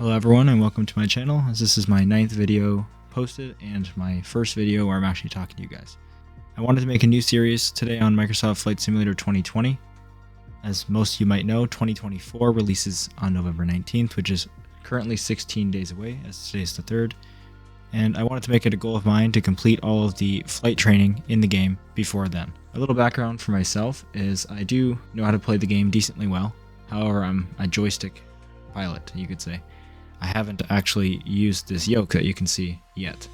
Hello everyone and welcome to my channel, as this is my 9th video posted and my first video where I'm actually talking to you guys. I wanted to make a new series today on Microsoft Flight Simulator 2020. As most of you might know, 2024 releases on November 19th, which is currently 16 days away, as today's the 3rd. And I wanted to make it a goal of mine to complete all of the flight training in the game before then. A little background for myself is I do know how to play the game decently well. However, I'm a joystick pilot, you could say. I haven't actually used this yoke that you can see yet.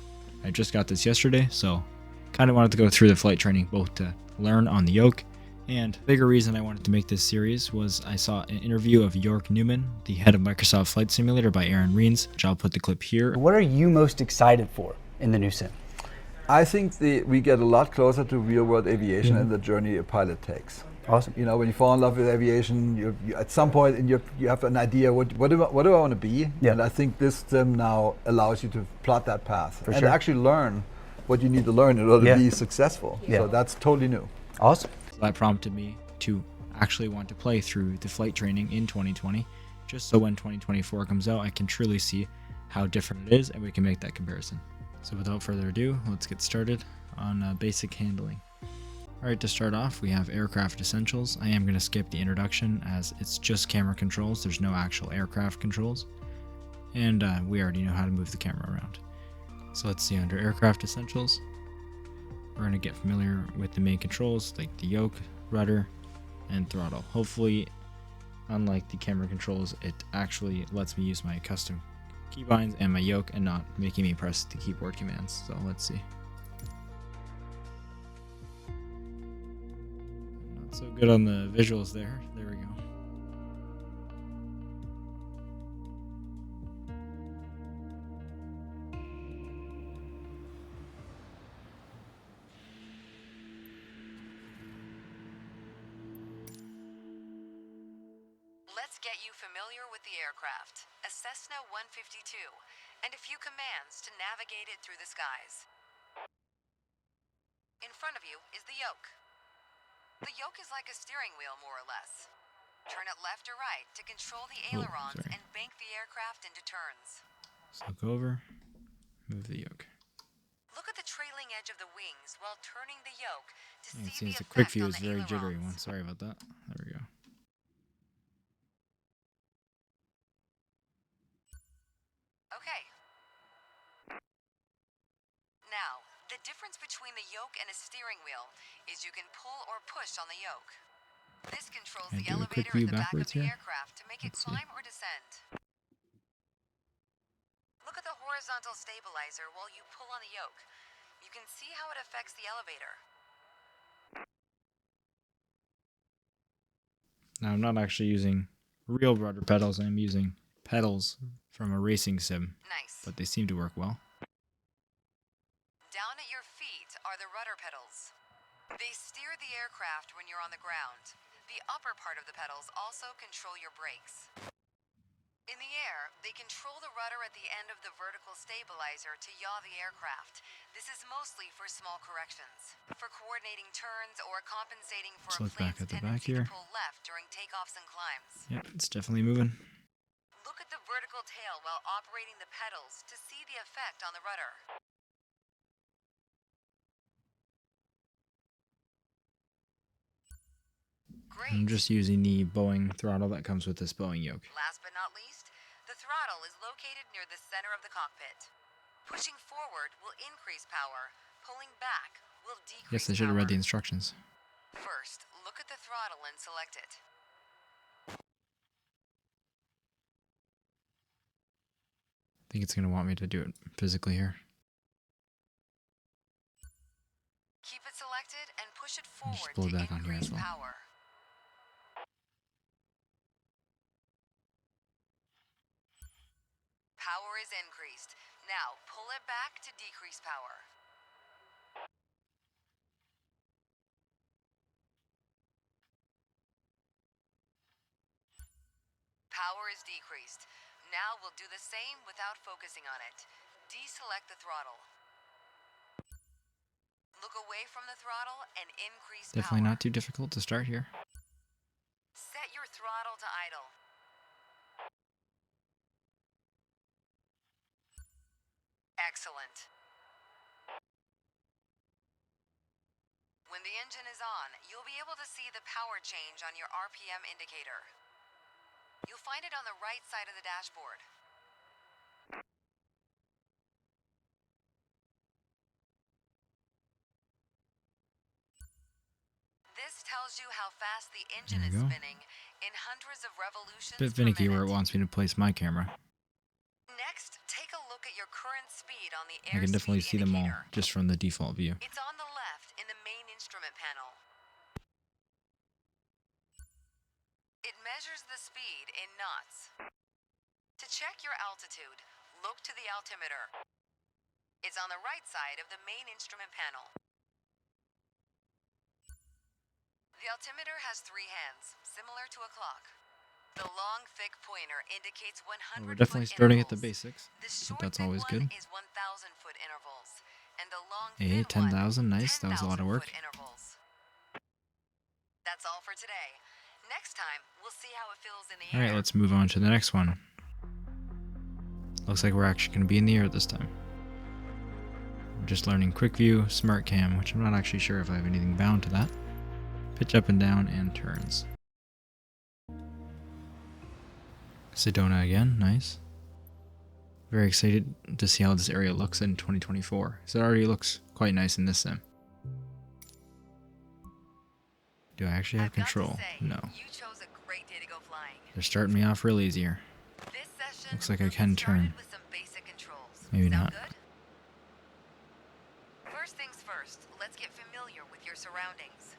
I just got this yesterday, so kind of wanted to go through the flight training both to learn on the yoke, and the bigger reason I wanted to make this series was I saw an interview of York Newman, the head of Microsoft Flight Simulator, by Aaron Reens, which I'll put the clip here. What are you most excited for in the new sim? I think we get a lot closer to real-world aviation and the journey a pilot takes. Awesome. You know, when you fall in love with aviation, you at some point you have an idea what do I want to be, Yeah. and I think this sim now allows you to plot that path and sure. actually learn what you need to learn in order Yeah. to be successful. Yeah. So that's totally new. Awesome. So that prompted me to actually want to play through the flight training in 2020, just so when 2024 comes out, I can truly see how different it is and we can make that comparison. So without further ado, let's get started on basic handling. Alright, to start off, we have aircraft essentials. I am going to skip the introduction as it's just camera controls. There's no actual aircraft controls. And we already know how to move the camera around. So let's see, under aircraft essentials, we're going to get familiar with the main controls like the yoke, rudder, and throttle. Hopefully, unlike the camera controls, it actually lets me use my custom keybinds and my yoke and not making me press the keyboard commands. So let's see. Not so good on the visuals there. There we go. Let's get you familiar with the aircraft, a Cessna 152, and a few commands to navigate it through the skies. In front of you is the yoke. The yoke is like a steering wheel, more or less. Turn it left or right to control the ailerons and bank the aircraft into turns. So go over, move the yoke. Look at the trailing edge of the wings while turning the yoke to It see seems the the quick effect view on is the very jittery ailerons. one. Sorry about that. There we go. Okay. Now, the difference between the yoke and a steering wheel is you can pull or push on the yoke. This controls Can I the do a quick elevator view at the back of backwards the here? aircraft to make it Let's see. climb or descend. Look at the horizontal stabilizer while you pull on the yoke. You can see how it affects the elevator. Now I'm not actually using real rudder pedals, I'm using pedals from a racing sim, Nice. but they seem to work well. Down at your feet are the rudder pedals. They steer the aircraft when you're on the ground. The upper part of the pedals also control your brakes. In the air, they control the rudder at the end of the vertical stabilizer to yaw the aircraft. This is mostly for small corrections. For coordinating turns or compensating for Let's a look back plane's at the back tendency here. to pull left during takeoffs and climbs. Yep, it's definitely moving. Look at the vertical tail while operating the pedals to see the effect on the rudder. Great. I'm just using the Boeing throttle that comes with this Boeing yoke. Last but not least, the throttle is located near the center of the cockpit. Pushing forward will increase power. Pulling back will decrease Yes, I should have read the power. instructions. First, look at the throttle and select it. I think it's going to want me to do it physically here. Keep it selected and push it Just forward blow to back on here as increase well. power. Power is increased. Now, pull it back to decrease power. Power is decreased. Now we'll do the same without focusing on it. Deselect the throttle. Look away from the throttle and increase Definitely power. not too difficult to start here. Set your throttle to idle. Excellent. When the engine is on, you'll be able to see the power change on your RPM indicator. You'll find it on the right side of the dashboard. This tells you how fast the engine There is you go. spinning in hundreds of revolutions Bit per finicky minute. where it wants me to place my camera. Next, take a look at your current speed on the I can definitely airspeed see them all indicator. just from the default view. It's on the left in the main instrument panel. It measures the speed in knots. To check your altitude, look to the altimeter. It's on the right side of the main instrument panel. The altimeter has 3 hands, similar to a clock. The long, thick pointer indicates 100 Well, we're definitely foot starting at the intervals. basics, The but short, that's thick always one good. is 1,000 foot intervals, and the long, Hey, thin 10,000, one, nice. That was a lot of 10,000 work. foot intervals. That's all for today. Next time, we'll see how it feels in the All air. right, let's move on to the next one. Looks like we're actually going to be in the air this time. We're just learning quick view, smart cam, which I'm not actually sure if I have anything bound to that. Pitch up and down and turns. Sedona again, nice. Very excited to see how this area looks in 2024. So it already looks quite nice in this sim. Do I actually have I've got to control? say, No. you chose a great day to go flying. They're starting me off real easy here. This session Looks like I will can get started turn. with some basic controls. Maybe Sound not. good? First things first, let's get familiar with your surroundings.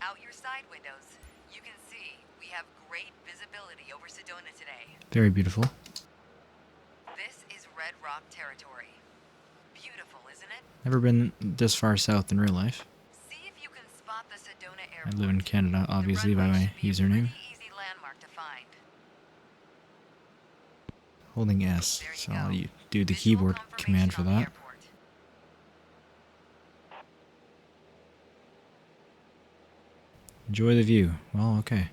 Out your side windows, you can see we have great visibility over Sedona today. Very beautiful. This is Red Rock territory. Beautiful, isn't it? Never been this far south in real life. See if you can spot the Sedona I airport. live in Canada, obviously, The by runway my should be a username. pretty easy landmark to find. Holding S, There you so go. I'll do the Visual keyboard confirmation command for on the that. airport. Enjoy the view. Well, okay.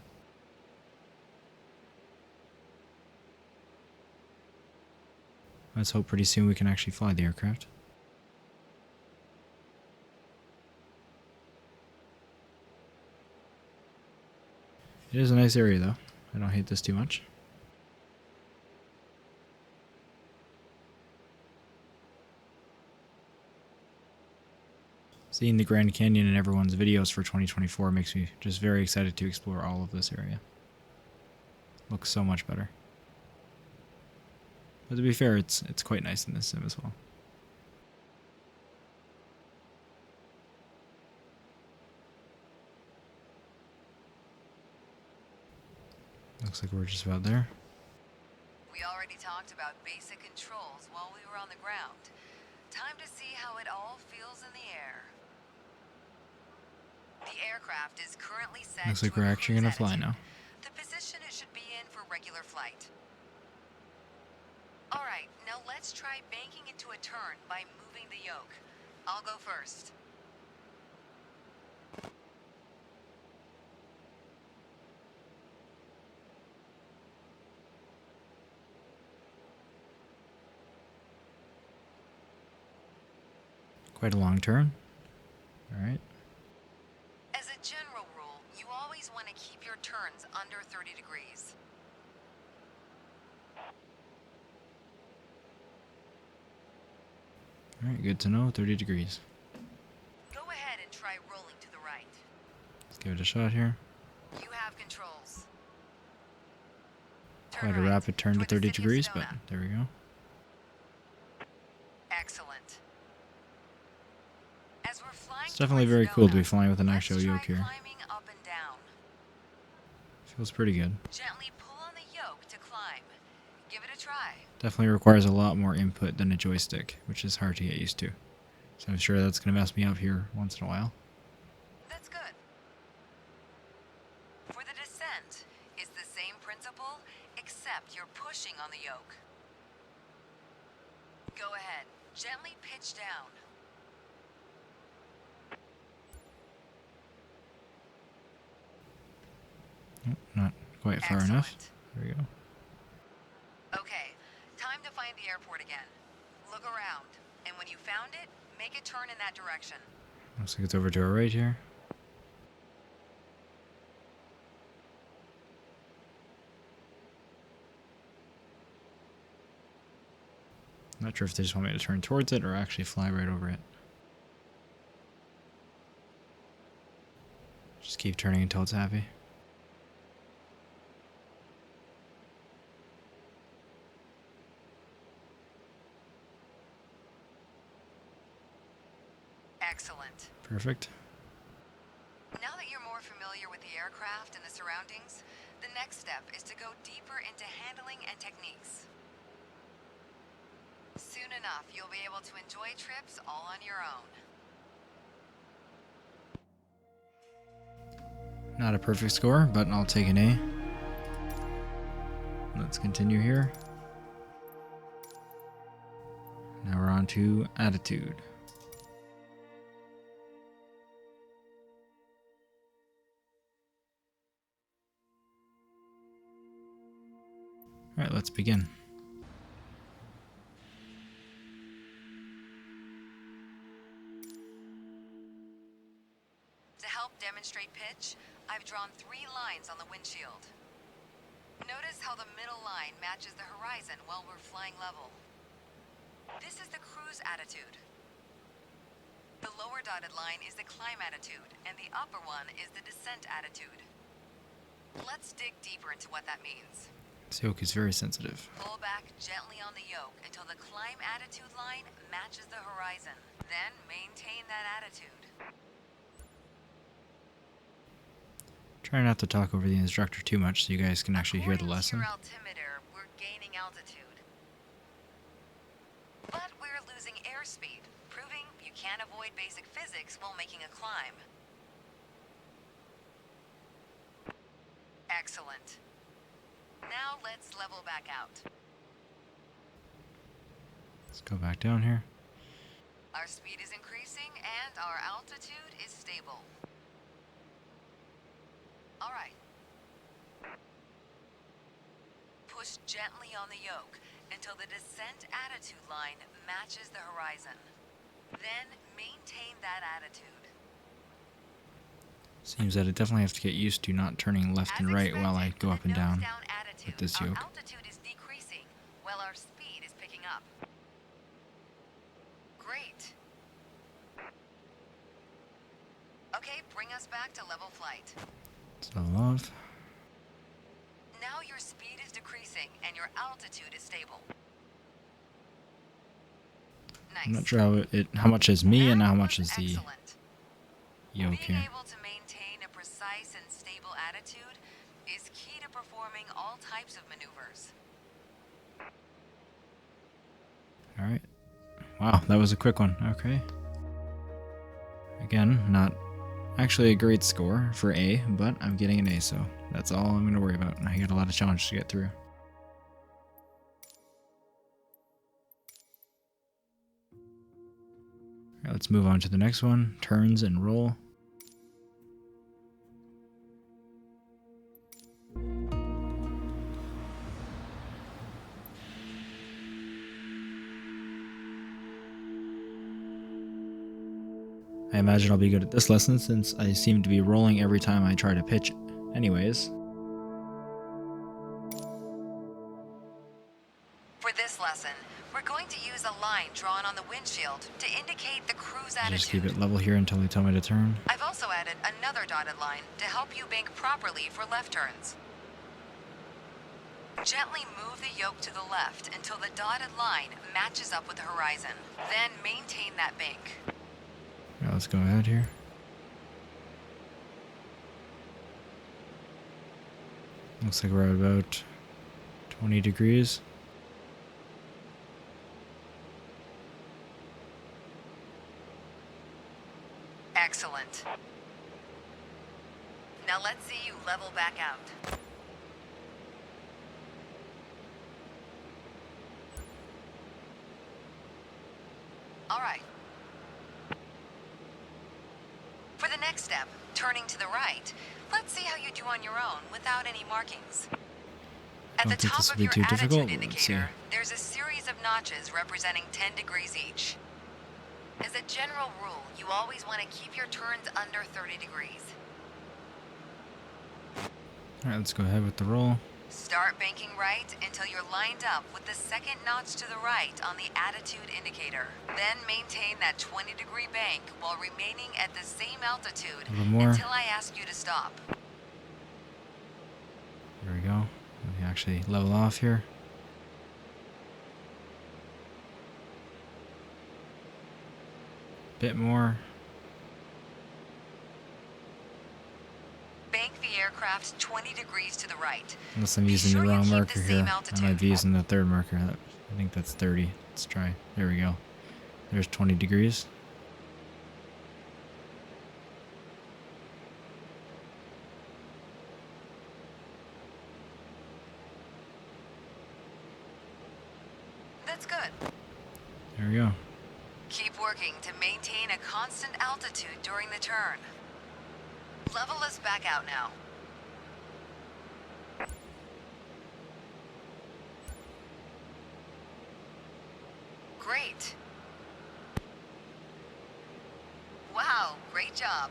Let's hope pretty soon we can actually fly the aircraft. It is a nice area though. I don't hate this too much. Seeing the Grand Canyon in everyone's videos for 2024 makes me just very excited to explore all of this area. Looks so much better. But to be fair, it's quite nice in this sim as well. Looks like we're just about there. We already talked about basic controls while we were on the ground. Time to see how it all feels in the air. The aircraft is currently set Looks like to a we're actually cruise gonna fly attitude. now. The position it should be in for regular flight. Alright, now let's try banking into a turn by moving the yoke. I'll go first. Quite a long turn. Alright. As a general rule, you always want to keep your turns under 30 degrees. Alright, good to know. 30 degrees. Go ahead and try rolling to the right. Let's give it a shot here. You have controls. Turn Quite a right rapid turn to toward the 30 city of degrees, but Sedona. there we go. Excellent. As we're flying It's definitely towards very cool to be Sedona, flying with an let's actual try yoke here. climbing up and down. Feels pretty good. Gently pull on the yoke to climb. Give it a try. Definitely requires a lot more input than a joystick, which is hard to get used to. So I'm sure that's going to mess me up here once in a while. That's good. For the descent, it's the same principle, except you're pushing on the yoke. Go ahead. Gently pitch down. Oh, not quite far enough. Excellent. There we go. Okay, time to find find the airport again. Look around, and when you found it, make a turn in that direction. Looks like it's over to our right here. Not sure if they just want me to turn towards it or actually fly right over it. Just keep turning until it's happy. Excellent. Perfect. Now that you're more familiar with the aircraft and the surroundings, the next step is to go deeper into handling and techniques. Soon enough, you'll be able to enjoy trips all on your own. Not a perfect score, but I'll take an A. Let's continue here. Now we're on to attitude. Alright, let's begin. To help demonstrate pitch, I've drawn 3 lines on the windshield. Notice how the middle line matches the horizon while we're flying level. This is the cruise attitude. The lower dotted line is the climb attitude, and the upper one is the descent attitude. Let's dig deeper into what that means. This yoke is very sensitive. Pull back gently on the yoke until the climb attitude line matches the horizon. Then maintain that attitude. Try not to talk over the instructor too much so you guys can actually hear the lesson. According to your altimeter, we're gaining altitude. But we're losing airspeed, proving you can't avoid basic physics while making a climb. Excellent. Now let's level back out. Let's go back down here. Our speed is increasing and our altitude is stable. All right. Push gently on the yoke until the descent attitude line matches the horizon. Then maintain that attitude. Seems that I definitely have to get used to not turning left and right while I go up and down with this yoke. Our altitude is decreasing while our speed is picking up. Great. Okay, bring us back to level flight. Level off. Now your speed is decreasing and your altitude is stable. Nice. I'm not sure how much is me and how much is the Excellent. yoke Being here. able to maintain a precise and stable attitude is key to performing all types of maneuvers. Alright. Wow, that was a quick one. Okay. Again, not actually a great score for A, but I'm getting an A, so that's all I'm going to worry about. I got a lot of challenges to get through. Alright, let's move on to the next one. Turns and roll. I imagine I'll be good at this lesson since I seem to be rolling every time I try to pitch anyways. For this lesson, we're going to use a line drawn on the windshield to indicate the cruise attitude. Just keep it level here until they tell me to turn. I've also added another dotted line to help you bank properly for left turns. Gently move the yoke to the left until the dotted line matches up with the horizon. Then maintain that bank. Now let's go ahead here. Looks like we're at about 20 degrees. Excellent. Now let's see you level back out. All right. For the next step, turning to the right, let's see how you do on your own without any markings. At Don't the think top this will of be your too attitude difficult. Let's see. indicator, there's a series successive notches representing 10 degrees each. As a general rule, you always want to keep your turns under 30 degrees. Alright, let's go ahead with the roll. Start banking right until you're lined up with the second notch to the right on the attitude indicator. Then maintain that 20-degree bank while remaining at the same altitude A little more. until I ask you to stop. There we go. We actually level off here. Bit more. Bank the aircraft 20 degrees to the right. Unless I'm Be using sure the you wrong keep the marker same here. I altitude. might be using the third marker. I think that's 30. Let's try. There we go. There's 20 degrees. That's good. There we go. Keep working to maintain a constant altitude during the turn. Level us back out now. Great. Wow, great job.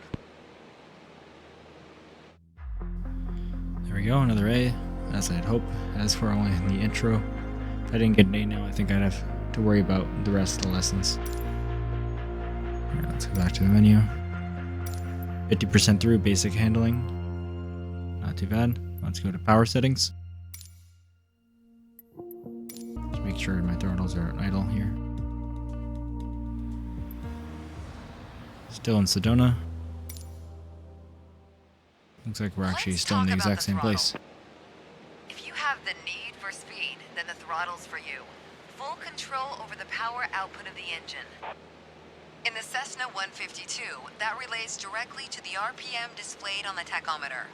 There we go. Another A, as I'd hope. As we're only in the intro. If I didn't get an A now, I think I'd have to worry about the rest of the lessons. Alright, let's go back to the menu. 50% through basic handling. Not too bad. Let's go to power settings. Just make sure my throttles are idle here. Still in Sedona. Looks like we're actually Let's still in talk the about exact the same throttle. place. If you have the need for speed, then the throttle's for you. Full control over the power output of the engine. In the Cessna 152, that relays directly to the RPM displayed on the tachometer.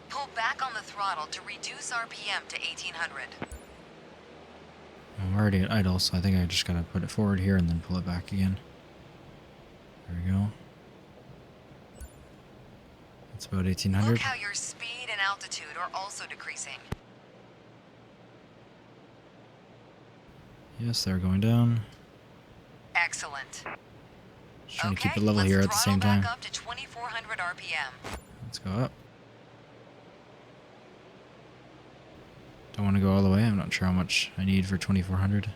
Pull back on the throttle to reduce RPM to 1800. I'm already at idle, so I think I just gotta put it forward here and then pull it back again. There we go. It's about 1800. Look how your speed and altitude are also decreasing. Yes, they're going down. Excellent. Just trying to Okay, keep it level let's here at the same throttle time. back up to 2400 RPM. Let's go up. Don't want to go all the way. I'm not sure how much I need for 2400.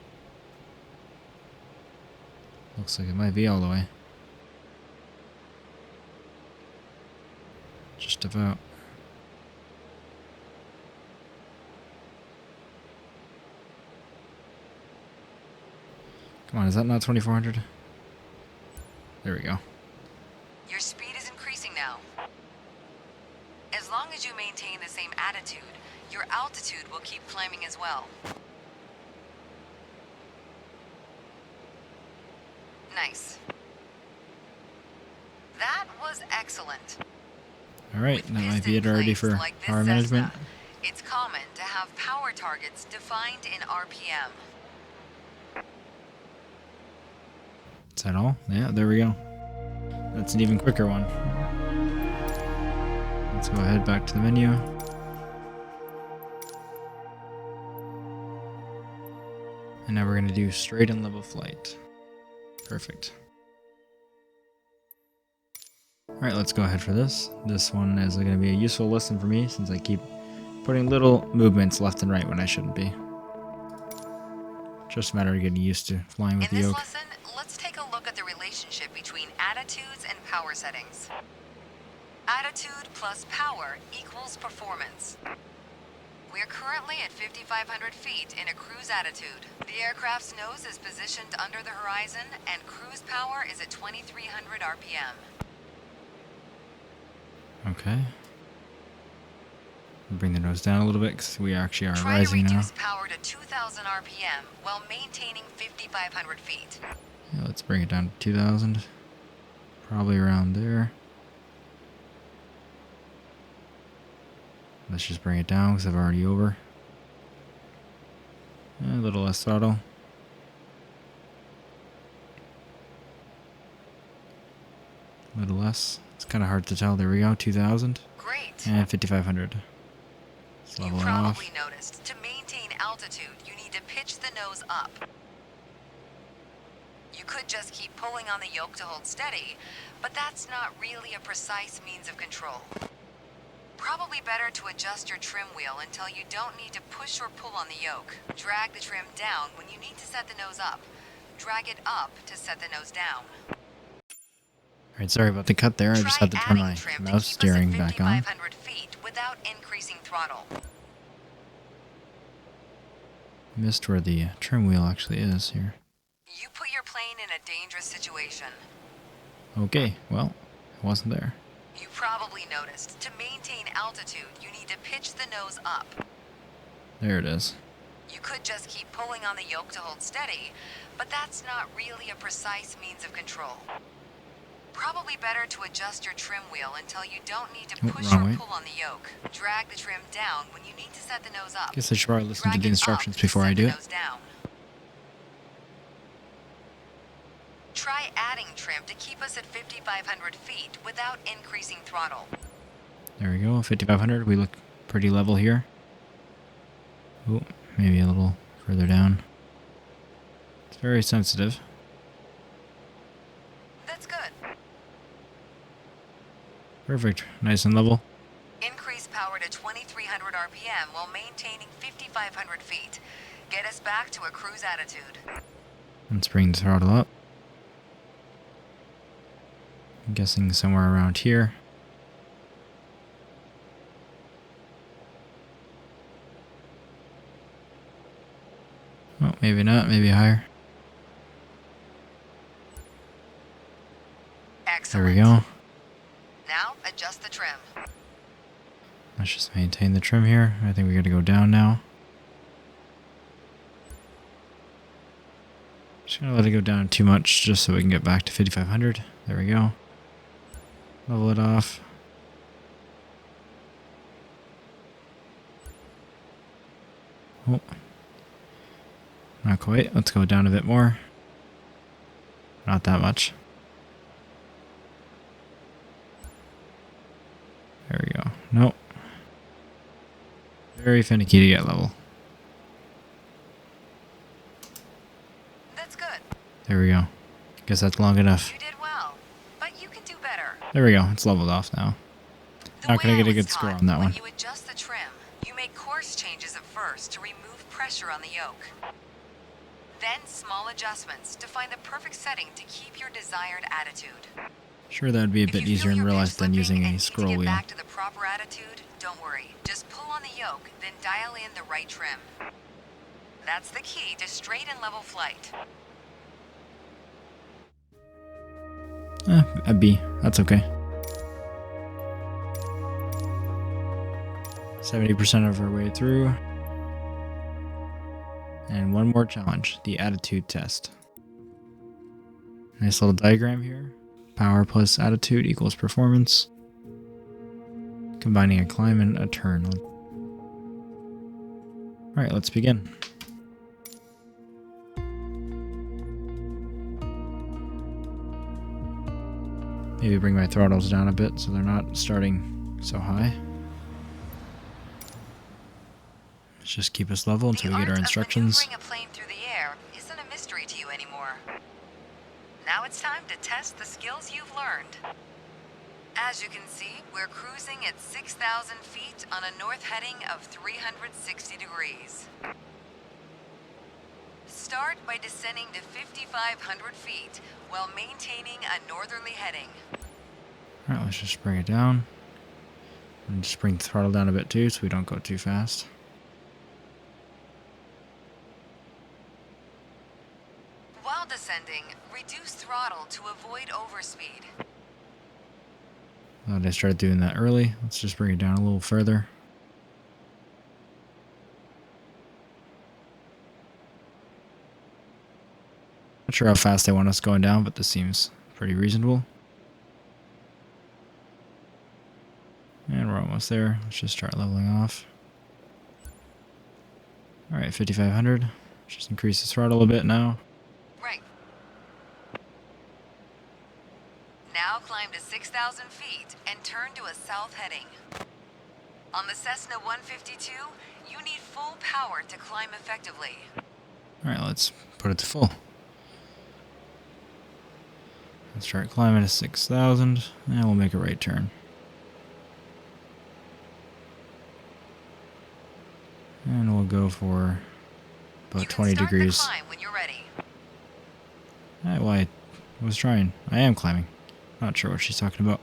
Looks like it might be all the way. Just about. Come on, is that not 2400? There we go. Your speed is increasing now. As long as you maintain the same attitude, your altitude will keep climbing as well. Nice. That was excellent. Alright, With that might be it piston already planes for like this power management. Cessna, it's common to have power targets defined in RPM. Is that all? Yeah, there we go. That's an even quicker one. Let's go ahead back to the menu. And now we're going to do straight and level flight. Perfect. Alright, let's go ahead for this. This one is going to be a useful lesson for me since I keep putting little movements left and right when I shouldn't be. Just a matter of getting used to flying with In the this yoke. lesson, let's take a look at the relationship between attitudes and power settings. Attitude plus power equals performance. We are currently at 5,500 feet in a cruise attitude. The aircraft's nose is positioned under the horizon, and cruise power is at 2,300 RPM. Okay. Bring the nose down a little bit because we actually are Try to rising now. reduce power to 2,000 RPM while maintaining 5,500 feet. Yeah, let's bring it down to 2000. Probably around there. Let's just bring it down because I'm already over. A little less throttle. A little less. It's kind of hard to tell. There we go. 2000 Great. and 5,500. Level You it probably off. noticed, to maintain altitude, you need to pitch the nose up. You could just keep pulling on the yoke to hold steady, but that's not really a precise means of control. Probably better to adjust your trim wheel until you don't need to push or pull on the yoke. Drag the trim down when you need to set the nose up. Drag it up to set the nose down. Alright, sorry about the cut there. I just Try had to turn adding my trim to mouse keep us at steering back on. 5,500 feet without increasing throttle. Missed where the trim wheel actually is here. You put your plane in a dangerous situation. Okay, well, it wasn't there. You probably noticed, to maintain altitude, you need to pitch the nose up. There it is. You could just keep pulling on the yoke to hold steady, but that's not really a precise means of control. Probably better to adjust your trim wheel until you don't need to push or wrong way. pull on the yoke. Drag the trim down when you need to set the nose up. Guess I should probably listen to Drag the it instructions up to before I set do the it. nose down. Try adding trim to keep us at 5,500 feet without increasing throttle. There we go, 5,500. We look pretty level here. Oh, maybe a little further down. It's very sensitive. That's good. Perfect. Nice and level. Increase power to 2,300 RPM while maintaining 5,500 feet. Get us back to a cruise attitude. Let's bring the throttle up. I'm guessing somewhere around here. Oh, maybe not. Maybe higher. Excellent. There we go. Now, adjust the trim. Let's just maintain the trim here. I think we gotta go down now. Just gonna let it go down too much just so we can get back to 5,500. There we go. Level it off. Oh. Not quite. Let's go down a bit more. Not that much. There we go. Nope. Very finicky to get level. That's good. There we go. Guess that's long enough. You did well, but you can do better. There we go. It's leveled off now. The Not gonna way get I a was good score taught, on that when one. you adjust the trim, you make course changes at first to remove pressure on the yoke. Then small adjustments to find the perfect setting to keep your desired attitude. Sure, that would be a If bit you feel easier in your real pitch life than slipping using and a need to scroll get wheel. back to the proper attitude, don't worry. Just pull on the yoke, then dial in the right trim. That's the key to straight and level flight. A B. That's okay. 70% of our way through. And one more challenge, the attitude test. Nice little diagram here. Power plus attitude equals performance. Combining a climb and a turn. Alright, let's begin. Maybe bring my throttles down a bit so they're not starting so high. Let's just keep us level until we get our instructions. The art of maneuvering a plane through the air isn't a mystery to you anymore. Now it's time to test the skills you've learned. As you can see, we're cruising at 6,000 feet on a north heading of 360 degrees. Start by descending to 5,500 feet while maintaining a northerly heading. Alright, let's just bring it down. And just bring the throttle down a bit too so we don't go too fast. While descending, reduce throttle to avoid overspeed. Glad I started doing that early. Let's just bring it down a little further. Not sure how fast they want us going down, but this seems pretty reasonable. And we're almost there. Let's just start leveling off. Alright, 5,500. Just increase the throttle a bit now. Right. Now climb to 6,000 feet and turn to a south heading. On the Cessna 152, you need full power to climb effectively. Alright, let's put it to full. Let's start climbing to 6,000, and we'll make a right turn. And we'll go for about 20 degrees. You can start the climb when you're ready. Well, I was trying. I am climbing. Not sure what she's talking about.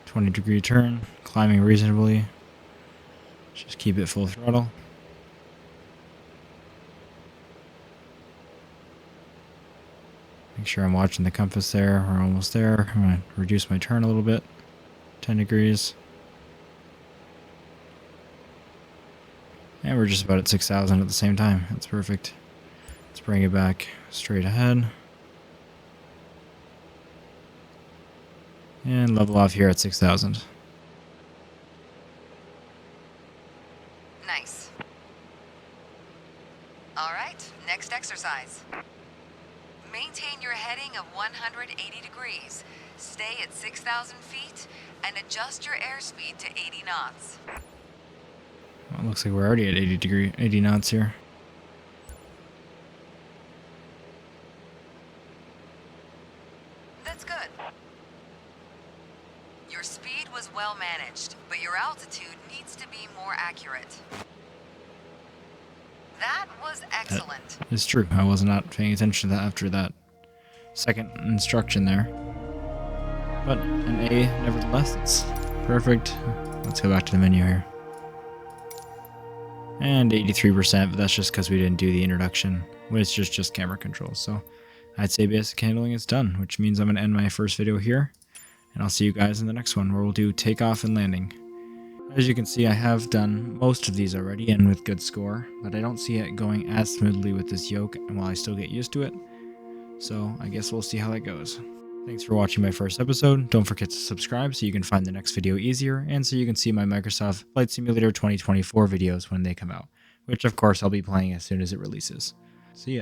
20-degree turn, climbing reasonably. Just keep it full throttle. Make sure I'm watching the compass there. We're almost there. I'm going to reduce my turn a little bit. 10 degrees. And we're just about at 6,000 at the same time. That's perfect. Let's bring it back straight ahead. And level off here at 6,000. Nice. Alright, next exercise. Maintain your heading of 180 degrees. Stay at 6,000 feet and adjust your airspeed to 80 knots. Well, it looks like we're already at 80 knots here. That's good. Your speed was well managed, but your altitude needs to be more accurate. That was excellent. It's true. I was not paying attention to that after that second instruction there. But an A, nevertheless, it's perfect. Let's go back to the menu here. And 83%, but that's just because we didn't do the introduction, which is just camera controls. So I'd say basic handling is done, which means I'm going to end my first video here. And I'll see you guys in the next one, where we'll do takeoff and landing. As you can see, I have done most of these already and with good score, but I don't see it going as smoothly with this yoke, and while I still get used to it. So I guess we'll see how that goes. Thanks for watching my first episode. Don't forget to subscribe so you can find the next video easier, and so you can see my Microsoft Flight Simulator 2024 videos when they come out, which of course I'll be playing as soon as it releases. See ya.